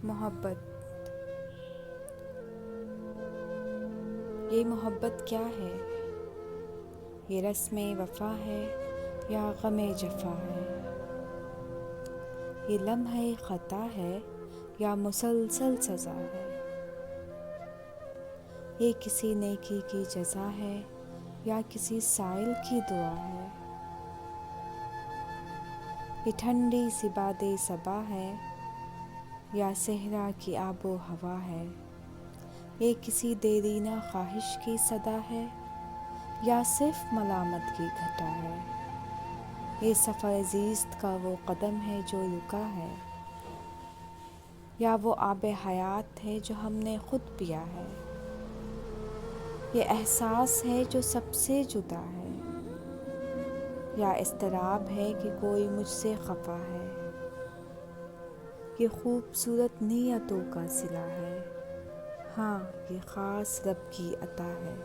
محبت، یہ محبت کیا ہے؟ یہ رسم وفا ہے یا غم جفا ہے؟ یہ لمحہ خطا ہے یا مسلسل سزا ہے؟ یہ کسی نیکی کی جزا ہے یا کسی سائل کی دعا ہے؟ یہ ٹھنڈی سی باد صبا ہے یا صحرا کی آب و ہوا ہے؟ یہ کسی دیرینہ خواہش کی صدا ہے یا صرف ملامت کی گھٹا ہے؟ یہ سفر زیست کا وہ قدم ہے جو رکا ہے یا وہ آب حیات ہے جو ہم نے خود پیا ہے؟ یہ احساس ہے جو سب سے جدا ہے یا اضطراب ہے کہ کوئی مجھ سے خفا ہے؟ یہ خوبصورت نیتوں کا صلہ ہے، ہاں یہ خاص رب کی عطا ہے۔